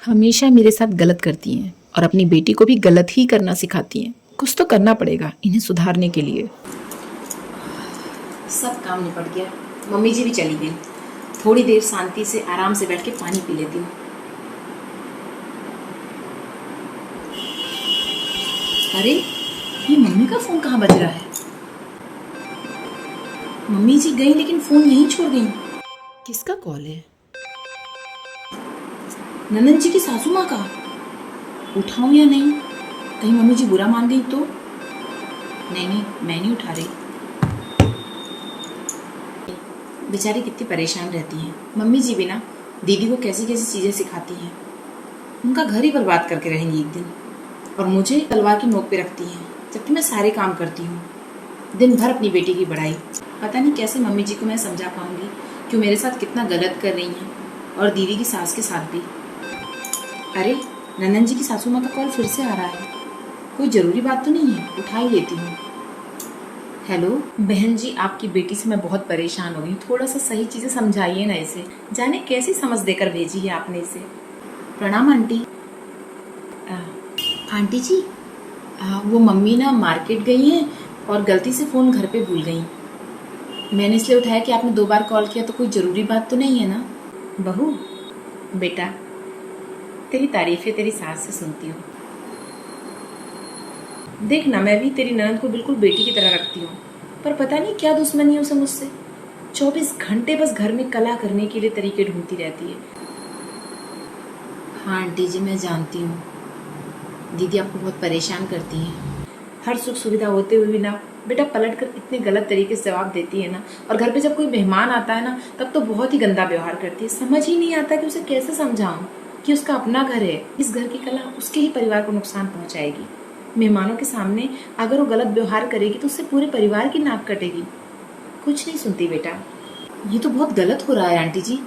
हमेशा मेरे साथ गलत करती हैं और अपनी बेटी को भी गलत ही करना सिखाती हैं। कुछ तो करना पड़ेगा इन्हें सुधारने के लिए। सब काम निपट गया, मम्मी जी भी चली गई। थोड़ी देर शांति से आराम से बैठ के पानी पी लेती हूँ। अरे ये मम्मी का फोन कहाँ बज रहा है? मम्मी जी गई लेकिन फोन यहीं छोड़ गई। किसका कॉल है? ननद जी की सासू माँ का। उठाऊं या नहीं? कहीं मम्मी जी बुरा मान गई तो? नहीं नहीं, मैं नहीं उठा रही। बेचारी कितनी परेशान रहती हैं। मम्मी जी भी ना दीदी को कैसी कैसी चीज़ें सिखाती हैं। उनका घर ही बर्बाद करके रहेंगी एक दिन। और मुझे तलवार की नोक पे रखती हैं जबकि मैं सारे काम करती हूँ। दिन भर अपनी बेटी की बढ़ाई। पता नहीं कैसे मम्मी जी को मैं समझा पाऊंगी कि वो मेरे साथ कितना गलत कर रही हैं, और दीदी की सास के साथ भी। अरे ननन जी की सासू माँ का कॉल फिर से आ रहा है। कोई ज़रूरी बात तो नहीं है, उठा ही लेती हूँ। हेलो बहन जी, आपकी बेटी से मैं बहुत परेशान हो गई। थोड़ा सा सही चीज़ें समझाइए ना इसे। जाने कैसी समझ देकर भेजी है आपने इसे। प्रणाम आंटी। आंटी जी, वो मम्मी ना मार्केट गई हैं और गलती से फ़ोन घर पे भूल गई। मैंने इसलिए उठाया कि आपने 2 बार कॉल किया, तो कोई ज़रूरी बात तो नहीं है ना? बहू बेटा, तेरी तारीफ़ें तेरी सास से सुनती हूँ। देख ना, मैं भी तेरी ननद को बिल्कुल बेटी की तरह रखती हूँ, पर पता नहीं क्या दुश्मनी है उसे मुझसे। 24 घंटे बस घर में कला करने के लिए तरीके ढूंढती रहती है। हाँ आंटी जी, मैं जानती हूँ दीदी आपको बहुत परेशान करती हैं। हर सुख सुविधा होते हुए भी ना बेटा पलट कर इतने गलत तरीके से जवाब देती है ना। और घर पे जब कोई मेहमान आता है ना, तब तो बहुत ही गंदा व्यवहार करती है। समझ ही नहीं आता कि उसे कैसे समझाऊं कि उसका अपना घर है। इस घर की कला उसके ही परिवार को नुकसान पहुंचाएगी। मेहमानों के सामने अगर वो गलत व्यवहार करेगी तो उससे पूरे परिवार की नाक कटेगी। कुछ नहीं सुनती बेटा। ये तो बहुत गलत हो रहा है आंटी जी।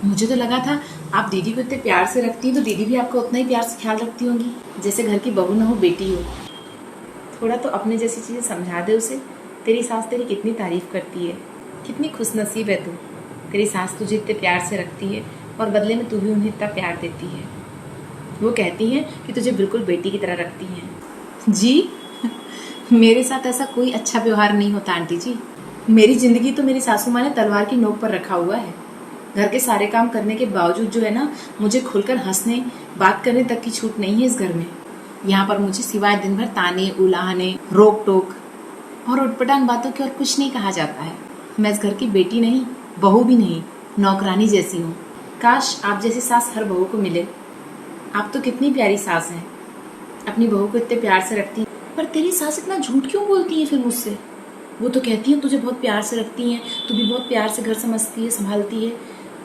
मुझे तो लगा था आप दीदी को इतने प्यार से रखती हैं तो दीदी भी आपका उतना ही प्यार से ख्याल रखती होंगी, जैसे घर की बहू ना हो बेटी हो। थोड़ा तो अपने जैसी चीज़ें समझा दे उसे। तेरी सास तेरी कितनी तारीफ करती है, कितनी खुशनसीब है तू। तेरी सास तुझे इतने प्यार से रखती है और बदले में तू भी उन्हें इतना प्यार देती है। वो कहती हैं कि तुझे बिल्कुल बेटी की तरह रखती हैं। जी मेरे साथ ऐसा कोई अच्छा व्यवहार नहीं होता आंटी जी। मेरी जिंदगी तो मेरी सासू माँ ने तलवार की नोक पर रखा हुआ है। घर के सारे काम करने के बावजूद जो है ना, मुझे खुलकर हंसने बात करने तक की छूट नहीं है इस घर में। यहाँ पर मुझे सिवाय दिन भर ताने उलाहने, रोक टोक और उटपटांग बातों की और कुछ नहीं कहा जाता है। मैं इस घर की बेटी नहीं, बहू भी नहीं, नौकरानी जैसी हूँ। काश आप जैसी सास हर बहू को मिले। आप तो कितनी प्यारी सास हैं, अपनी बहू को इतने प्यार से रखती हैं। पर तेरी सास इतना झूठ क्यों बोलती है फिर मुझसे? वो तो कहती है तुझे बहुत प्यार से रखती हैं, तू भी बहुत प्यार से घर समझती है, संभालती है।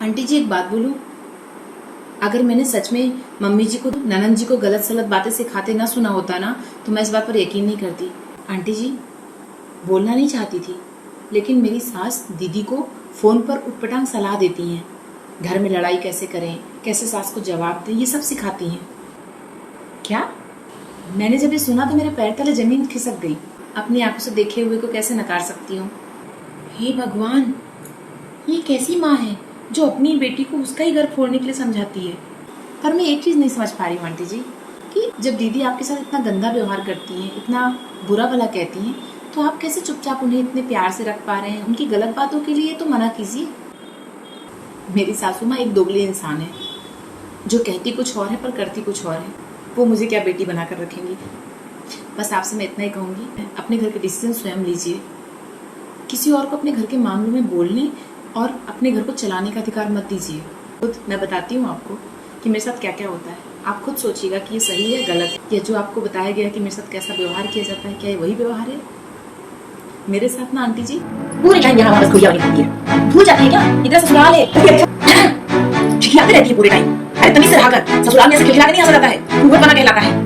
आंटी जी एक बात बोलूं, अगर मैंने सच में मम्मी जी को, ननद जी को गलत सलत बातें सिखाते ना सुना होता ना, तो मैं इस बात पर यकीन नहीं करती। आंटी जी बोलना नहीं चाहती थी, लेकिन मेरी सास दीदी को फोन पर उटपटांग सलाह देती हैं। घर में लड़ाई कैसे करें, कैसे सास को जवाब दें, ये सब सिखाती हैं। क्या? मैंने जब ये सुना तो मेरे पैर तले जमीन खिसक गई। अपनी आंखों से देखे हुए को कैसे नकार सकती हूँ? हे भगवान, ये कैसी माँ है जो अपनी बेटी को उसका ही घर फोड़ने के लिए समझाती है? पर मैं एक चीज़ नहीं समझ पा रही हूँ आंटी जी, कि जब दीदी आपके साथ इतना गंदा व्यवहार करती हैं, इतना बुरा भला कहती हैं, तो आप कैसे चुपचाप उन्हें इतने प्यार से रख पा रहे हैं? उनकी गलत बातों के लिए तो मना कीजिए। मेरी सासू माँ एक दोगली इंसान है, जो कहती कुछ और है पर करती कुछ और है। वो मुझे क्या बेटी बनाकर रखेंगी? बस आपसे मैं इतना ही कहूँगी, अपने घर के डिसीजन स्वयं लीजिए। किसी और को अपने घर के मामलों में बोलने और अपने घर को चलाने का अधिकार मत दीजिए। खुद मैं बताती हूँ आपको कि मेरे साथ क्या क्या होता है। आप खुद सोचिएगा कि ये सही है गलत है, या जो आपको बताया गया कि मेरे साथ कैसा व्यवहार किया जाता है, क्या ये वही व्यवहार है मेरे साथ ना? आंटी जी पूरे टाइम यहाँ वापस घुरिया होती है, भूल जाती है क्या इधर ससुराल है? खिलाते रहती है पूरे टाइम। अरे तमीज से रहा कर, ससुराल में ऐसे खिलाते नहीं आ जाता है, कुंवर बना कहलाता है।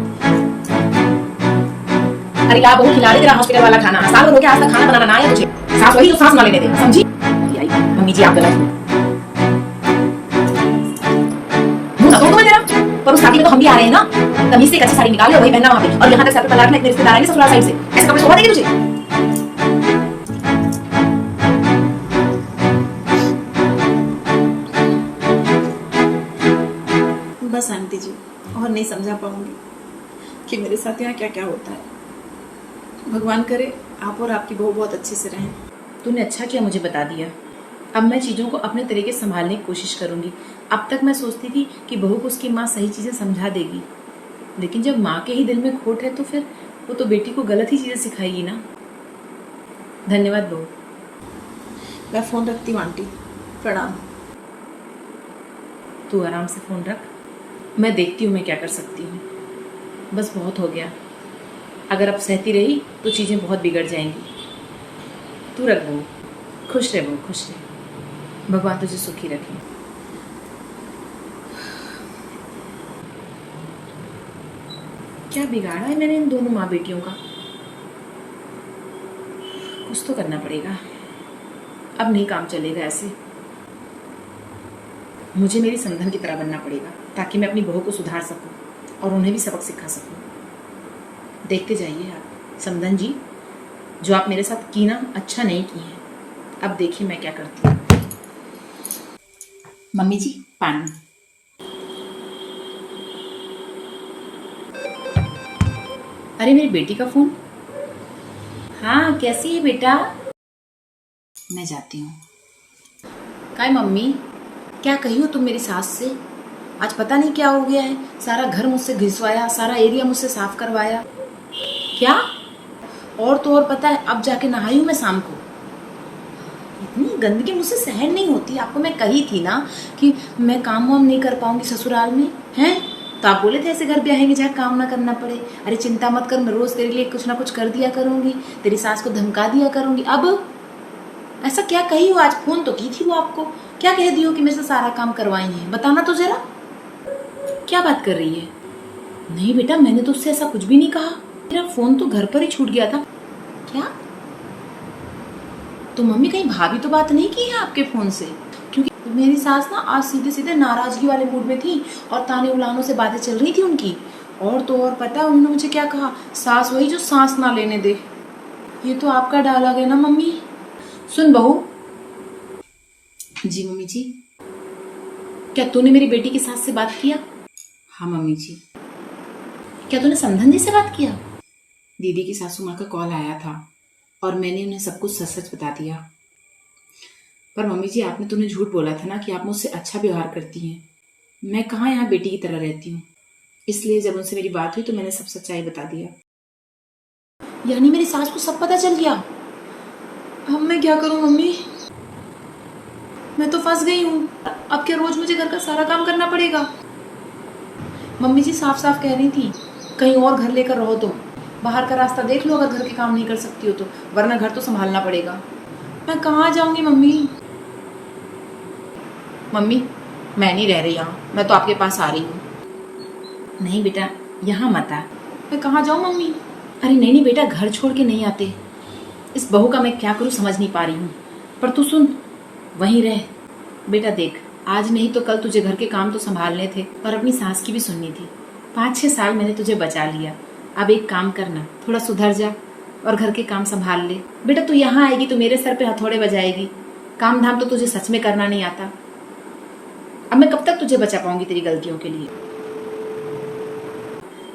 अरे क्या बहू खिला दे तेरा हॉस्पिटल वाला खाना। साल भर हो गया आज तक खाना बनाना ना आया तुझे। सास वही तो सांस ना लेने दे, समझी? मम्मी जी आप गलत हो। मुंह ना तोड़ मैं तेरा, पर उस शादी में तो हम भी आ रहे हैं ना। तमीज से एक अच्छी साड़ी निकाले और वही पहनना वहां पे। और यहाँ तक सर पे पलट में इतने रिश्तेदार आएंगे ससुराल साइड से, ऐसे कपड़े शोभा देंगे तुझे? बस बस आंटी जी, और नहीं समझा पाऊंगी कि मेरे साथ यहाँ क्या क्या होता है। भगवान करे आप और आपकी बहू बहुत अच्छे से रहें। तूने अच्छा किया मुझे बता दिया। अब मैं चीज़ों को अपने तरीके से संभालने की कोशिश करूंगी। अब तक मैं सोचती थी कि बहू को उसकी माँ सही चीज़ें समझा देगी, लेकिन जब माँ के ही दिल में खोट है तो फिर वो तो बेटी को गलत ही चीज़ें सिखाएगी ना। धन्यवाद बहू। मैं फ़ोन रखती हूँ आंटी, प्रणाम। तू आराम से फ़ोन रख, मैं देखती हूँ मैं क्या कर सकती हूँ। बस बहुत हो गया, अगर अब सहती रही तो चीज़ें बहुत बिगड़ जाएंगी। तू रख बहू, खुश रह बहू, खुश रह। भगवान तुझे सुखी रखे। क्या बिगाड़ा है मैंने इन दोनों माँ बेटियों का? कुछ तो करना पड़ेगा, अब नहीं काम चलेगा ऐसे। मुझे मेरी समधन की तरह बनना पड़ेगा ताकि मैं अपनी बहू को सुधार सकूं और उन्हें भी सबक सिखा सकूं। देखते जाइए आप समधन जी, जो आप मेरे साथ की ना, अच्छा नहीं की है। अब देखिए मैं क्या करती हूँ। मम्मी जी पानी। अरे मेरी बेटी का फोन। हाँ कैसी है बेटा? मैं जाती हूँ। काय मम्मी, क्या कही हो तुम मेरी सास से? आज पता नहीं क्या हो गया है, सारा घर मुझसे घिसवाया, सारा एरिया मुझसे साफ करवाया। क्या? और तो और पता है, अब जाके नहाई हूँ मैं शाम को। इतनी गंदगी मुझसे सहन नहीं होती। आपको मैं कही थी ना कि मैं काम वाम नहीं कर पाऊंगी ससुराल में, हैं? तो आप बोले थे ऐसे घर पे आएंगे जहाँ काम ना करना पड़े। अरे चिंता मत कर, मैं रोज तेरे लिए कुछ ना कुछ कर दिया करूंगी, तेरी सास को धमका दिया करूंगी। अब ऐसा क्या कही हो? आज फोन तो की थी वो आपको, क्या कह दी हो कि मेरे से सारा काम करवाई है? बताना तो जरा, क्या बात कर रही है? नहीं बेटा, मैंने तो उससे ऐसा कुछ भी नहीं कहा। मेरा फोन तो घर पर ही छूट गया था। क्या? तो मम्मी कहीं भाभी तो बात नहीं की है आपके फोन से? क्योंकि मेरी सास ना आज सीधे सीधे नाराजगी वाले मूड में थी और ताने उलानों से बातें चल रही थी उनकी। और तो और पता है उन्होंने मुझे क्या कहा? सास वही जो सांस ना लेने दे। ये तो आपका डायलॉग है ना मम्मी? सुन बहू। जी मम्मी जी। क्या तूने मेरी बेटी की सास से बात किया? हाँ मम्मी जी। क्या तूने समधन जी से बात किया? दीदी की सासू माँ का कॉल आया था और मैंने उन्हें सब कुछ सच सच बता दिया। पर मम्मी जी, आपने तो उन्हें झूठ बोला था ना कि आप मुझसे अच्छा व्यवहार करती हैं। मैं कहाँ यहाँ बेटी की तरह रहती हूँ, इसलिए जब उनसे मेरी बात हुई तो मैंने सब सच्चाई बता दिया। यानी मेरी सास को सब पता चल गया? अब मैं क्या करूँ मम्मी? मैं तो फंस गई हूँ। अब क्या रोज मुझे घर का सारा काम करना पड़ेगा? मम्मी जी साफ साफ कह रही थी कहीं और घर लेकर रहो, तो बाहर का रास्ता देख लो अगर घर के काम नहीं कर सकती हो तो, वरना घर तो संभालना पड़ेगा। मैं कहाँ जाऊंगी मम्मी? मम्मी मैं नहीं रह रही यहाँ, मैं तो आपके पास आ रही हूँ। नहीं बेटा यहाँ मत आ। मैं कहाँ जाऊँ मम्मी? अरे नहीं नहीं बेटा, घर छोड़ के नहीं आते। इस बहू का मैं क्या करूँ समझ नहीं पा रही हूँ। पर तू सुन, वहीं रह। बेटा देख, आज नहीं तो कल तुझे घर के काम तो संभालने थे और अपनी सास की भी सुननी थी। 5-6 साल मैंने तुझे बचा लिया। अब एक काम करना, थोड़ा सुधर जा और घर के काम संभाल ले। बेटा तू यहाँ आएगी तो मेरे सर पे हथौड़े बजाएगी। काम धाम तो तुझे सच में करना नहीं आता। अब मैं कब तक तुझे बचा पाऊंगी तेरी गलतियों के लिए?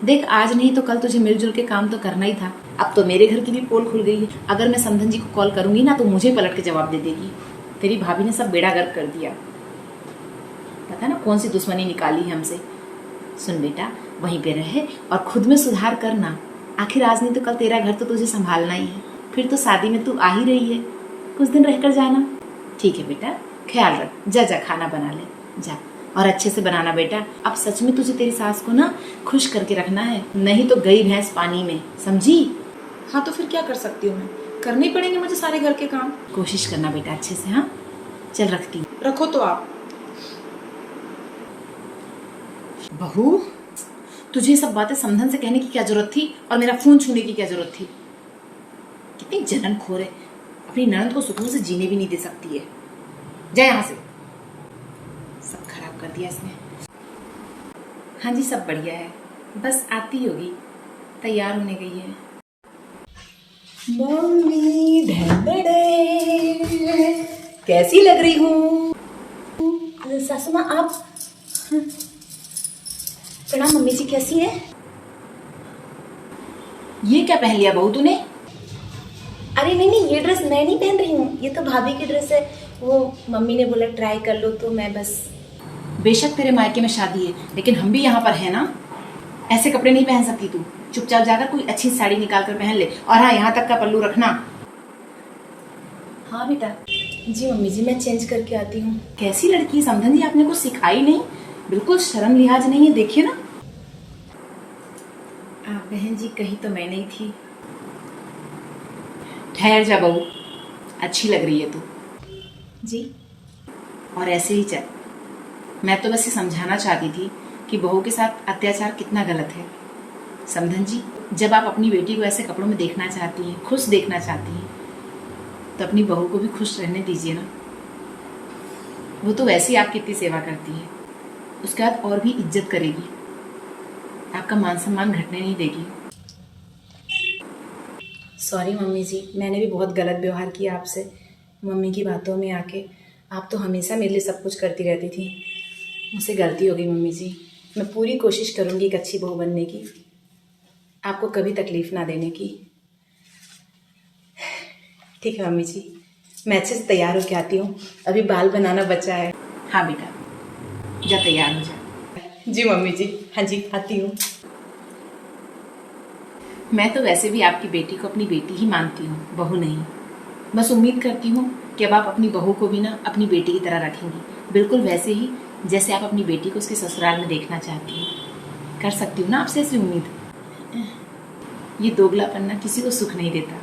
देख, आज नहीं तो कल तुझे मिलजुल के काम तो करना ही था। अब तो मेरे घर की भी पोल खुल गई है। अगर मैं समधन जी को कॉल करूंगी ना तो मुझे पलट के जवाब दे देगी। तेरी भाभी ने सब बेड़ा गर्क कर दिया। पता ना कौन सी दुश्मनी निकाली है हमसे। सुन बेटा, वहीं पे रहे और खुद में सुधार करना। आखिर आज नहीं तो कल तेरा घर तो तुझे संभालना ही है। फिर तो शादी में तू आ ही रही है, कुछ दिन रहकर जाना। ठीक है बेटा, ख्याल रख। जा जा खाना बना ले जा, और अच्छे से बनाना बेटा। अब सच में तुझे तेरी सास को ना खुश करके रखना है, नहीं तो गई भैंस पानी में, समझी? हाँ तो फिर क्या कर सकती हूँ मैं? करने पड़ेंगे मुझे सारे घर के काम। कोशिश करना बेटा अच्छे से। हाँ चल रखती हूँ। रखो तो आप। बहू, तुझे ये सब बातें समधन से कहने की क्या जरूरत थी और मेरा फोन छूने की क्या जरूरत थी? कितनी जलनखोर है, अपनी ननद को सुकून से जीने भी नहीं दे सकती है। जा यहाँ से, सब खराब कर दिया इसने। हाँ जी सब बढ़िया है, बस आती होगी, तैयार होने गई है। मम्मी कैसी लग रही हूँ? सासू माँ आप प्रणाम मम्मी जी, कैसी हैं? ये क्या पहन लिया बहू तूने? अरे नहीं नहीं, ये ड्रेस मैं नहीं पहन रही हूँ, ये तो भाभी की ड्रेस है। वो मम्मी ने बोला ट्राई कर लो तो मैं बस। बेशक तेरे मायके में शादी है, लेकिन हम भी यहाँ पर है ना। ऐसे कपड़े नहीं पहन सकती तू। चुपचाप जाकर कोई अच्छी साड़ी निकाल कर पहन ले, और हाँ, यहाँ तक का पल्लू रखना। हाँ बेटा। जी मम्मी जी, मैं चेंज करके आती हूँ। कैसी लड़की है समधन जी, आपने कुछ सिखाई नहीं, बिल्कुल शर्म लिहाज नहीं है, देखिए ना। बहन जी, कहीं तो मैं नहीं थी। ठहर जा बहू, अच्छी लग रही है तू, जी और ऐसे ही चल। मैं तो बस ये समझाना चाहती थी कि बहू के साथ अत्याचार कितना गलत है। समधन जी, जब आप अपनी बेटी को ऐसे कपड़ों में देखना चाहती हैं, खुश देखना चाहती हैं, तो अपनी बहू को भी खुश रहने दीजिए ना। वो तो वैसे ही आपकी इतनी सेवा करती है, उसके बाद और भी इज्जत करेगी, आपका मान सम्मान घटने नहीं देगी। सॉरी मम्मी जी, मैंने भी बहुत गलत व्यवहार किया आपसे। मम्मी की बातों में आके आप तो हमेशा मेरे लिए सब कुछ करती रहती थी। मुझसे गलती हो गई मम्मी जी। मैं पूरी कोशिश करूँगी एक अच्छी बहू बनने की, आपको कभी तकलीफ ना देने की। ठीक है मम्मी जी, मैं अच्छे से तैयार होके आती हूँ, अभी बाल बनाना बचा है। हाँ बेटा, जा तैयार हो जा। जी मम्मी जी, हाँ जी, आती हूँ। मैं तो वैसे भी आपकी बेटी को अपनी बेटी ही मानती हूँ, बहू नहीं। बस उम्मीद करती हूँ कि अब आप अपनी बहू को भी ना अपनी बेटी की तरह रखेंगी, बिल्कुल वैसे ही जैसे आप अपनी बेटी को उसके ससुराल में देखना चाहती हैं। कर सकती हूँ ना आपसे ऐसी उम्मीद? ये दोगलापन ना किसी को सुख नहीं देता।